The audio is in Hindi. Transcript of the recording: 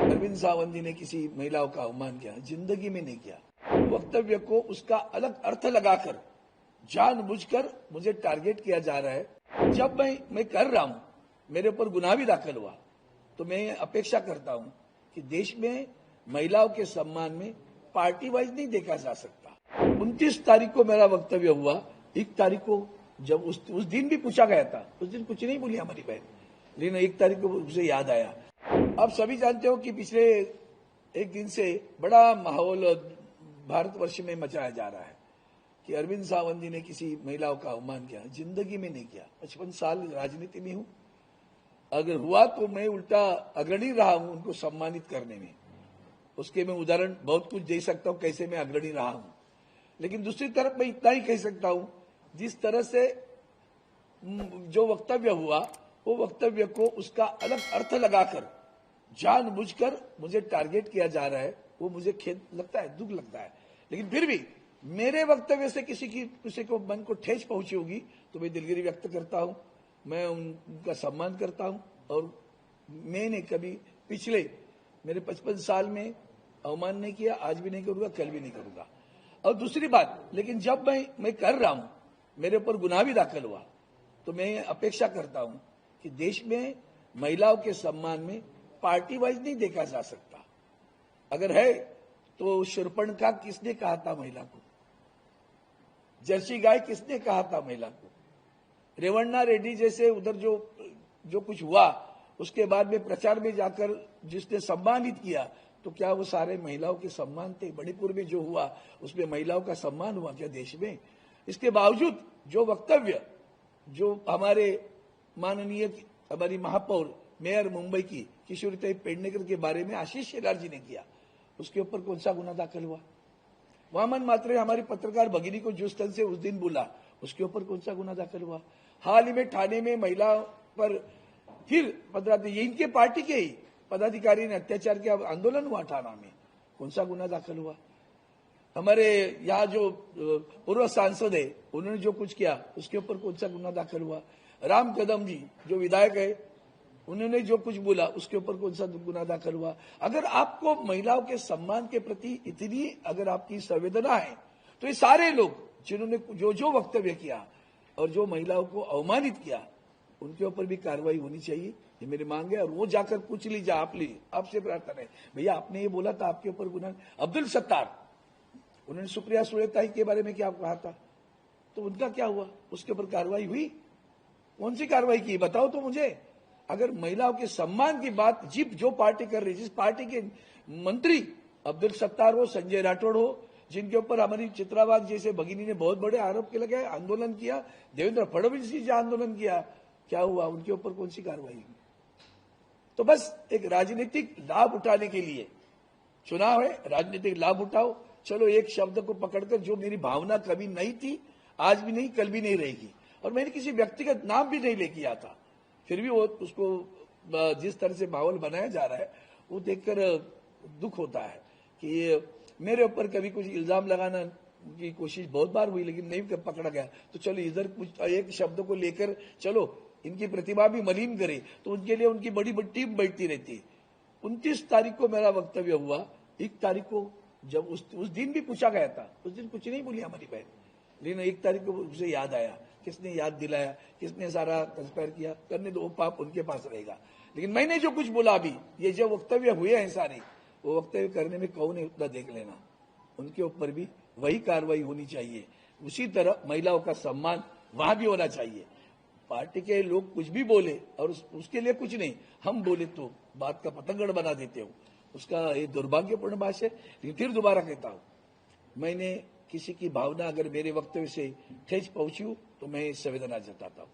अरविंद सावंत जी ने किसी महिलाओं का अवमान किया, जिंदगी में नहीं किया। वक्तव्य को उसका अलग अर्थ लगाकर जानबूझकर मुझे टारगेट किया जा रहा है। जब मैं कर रहा हूं, मेरे ऊपर गुनाह भी दाखिल हुआ, तो मैं अपेक्षा करता हूं कि देश में महिलाओं के सम्मान में पार्टी वाइज नहीं देखा जा सकता। 29 तारीख को मेरा वक्तव्य हुआ। 1 तारीख को जब उस दिन भी पूछा गया था, उस दिन कुछ नहीं बोली हमारी बहन, लेकिन 1 तारीख को उसे याद आया। आप सभी जानते हो कि पिछले एक दिन से बड़ा माहौल भारतवर्ष में मचाया जा रहा है कि अरविंद सावंत जी ने किसी महिलाओं का अवमान किया, जिंदगी में नहीं किया। 55 साल राजनीति में हूं, अगर हुआ तो मैं उल्टा अग्रणी रहा हूं उनको सम्मानित करने में। उसके मैं उदाहरण बहुत कुछ दे सकता हूं कैसे मैं अग्रणी रहा हूं, लेकिन दूसरी तरफ मैं इतना ही कह सकता हूं, जिस तरह से जो वक्तव्य हुआ, वो वक्तव्य को उसका अलग अर्थ लगाकर जानबूझकर मुझे टारगेट किया जा रहा है। वो मुझे खेद लगता है, दुख लगता है, लेकिन फिर भी मेरे वक्तव्य से किसी को मन को ठेस पहुंची होगी तो मैं दिलगिरी व्यक्त करता हूं, मैं उनका सम्मान करता हूं। और मैंने कभी पिछले मेरे 55 साल में अवमान नहीं किया, आज भी नहीं करूंगा, कल भी नहीं करूंगा। और दूसरी बात, लेकिन जब मैं कर रहा हूं, मेरे ऊपर गुनाह भी दाखिल हुआ, तो मैं अपेक्षा करता हूं कि देश में महिलाओं के सम्मान में पार्टी वाइज नहीं देखा जा सकता। अगर है तो शूर्पणखा किसने कहा था महिला को? जर्सी गाय किसने कहा था महिला को? रेवन्ना रेड्डी जैसे उधर जो कुछ हुआ, उसके बाद में प्रचार में जाकर जिसने सम्मानित किया, तो क्या वो सारे महिलाओं के सम्मान थे? मणिपुर में जो हुआ उसमें महिलाओं का सम्मान हुआ क्या देश में? इसके बावजूद जो वक्तव्य जो हमारे माननीय हमारी महापौर मेयर मुंबई की किशोरी पेडनेकर के बारे में आशीष शेलार जी ने किया, उसके ऊपर कौन सा गुना दाखिल हुआ? वामन मात्रे हमारी पत्रकार भगिनी को जिस तरह से उस दिन बोला, उसके ऊपर कौन सा गुना दाखिल हुआ? हाल ही में ठाणे में महिला पर फिर इनके पार्टी के ही पदाधिकारी ने अत्याचार किया, आंदोलन हुआ ठाणा में, कौन सा गुना दाखिल हुआ? हमारे यहाँ जो पूर्व सांसद है उन्होंने जो कुछ किया, उसके ऊपर कौन सा गुना दाखिल हुआ? राम कदम जी जो विधायक है, उन्होंने जो कुछ बोला, उसके ऊपर कौन सा गुना दाखिल हुआ? अगर आपको महिलाओं के सम्मान के प्रति इतनी अगर आपकी संवेदना है, तो ये सारे लोग जिन्होंने जो वक्तव्य किया और जो महिलाओं को अवमानित किया, उनके ऊपर भी कार्रवाई होनी चाहिए, ये मेरी मांग है। और वो जाकर पूछ लीजिए, आपसे प्रार्थना है, भैया आपने ये बोला था, आपके ऊपर गुना। अब्दुल सत्तार, उन्होंने सुप्रिया सुले के बारे में क्या कहा था, तो उनका क्या हुआ? उसके ऊपर कार्रवाई हुई? कौन सी कार्रवाई की, बताओ तो मुझे। अगर महिलाओं के सम्मान की बात जो पार्टी कर रही, जिस पार्टी के मंत्री अब्दुल सत्तार हो, संजय राठौड़ हो, जिनके ऊपर हमारी चित्रावाग जैसे भगिनी ने बहुत बड़े आरोप के लगाए, आंदोलन किया, देवेंद्र फडणवीस जी आंदोलन किया, क्या हुआ? उनके ऊपर कौन सी कार्रवाई हुई? तो बस एक राजनीतिक लाभ उठाने के लिए चुनाव है, राजनीतिक लाभ उठाओ। चलो एक शब्द को पकड़कर, जो मेरी भावना कभी नहीं थी, आज भी नहीं, कल भी नहीं रहेगी, और मैंने किसी व्यक्तिगत नाम भी नहीं लेके आया था, फिर भी वो उसको जिस तरह से माहौल बनाया जा रहा है, वो देखकर दुख होता है कि मेरे ऊपर कभी कुछ इल्जाम लगाना की कोशिश बहुत बार हुई, लेकिन नहीं पकड़ा गया। तो चलो इधर कुछ एक शब्द को लेकर चलो इनकी प्रतिभा भी मलिन करे, तो उनके लिए उनकी बड़ी बड़ी टीम बैठती रहती है। 29 तारीख को मेरा वक्तव्य हुआ। 1 तारीख को जब उस दिन भी पूछा गया था, उस दिन कुछ नहीं बोली हमारी बहन, लेकिन 1 तारीख को उसे याद आया। किसने याद दिलाया, किसने सारा कंस्पायर किया, करने दो, पाप उनके पास रहेगा। लेकिन मैंने जो कुछ बोला अभी, ये जो वक्तव्य हुए हैं सारे, वो वक्तव्य करने में कौन है उतना देख लेना, उनके ऊपर भी वही कार्रवाई होनी चाहिए। उसी तरह महिलाओं का सम्मान वहां भी होना चाहिए। पार्टी के लोग कुछ भी बोले और उसके लिए कुछ नहीं, हम बोले तो बात का पतंगड़ बना देते हो, उसका ये दुर्भाग्यपूर्ण बात है। लेकिन फिर दोबारा कहता हूं, मैंने किसी की भावना अगर मेरे वक्तव्य से ठेस पहुंची हो, तो मैं संवेदना जताता हूं।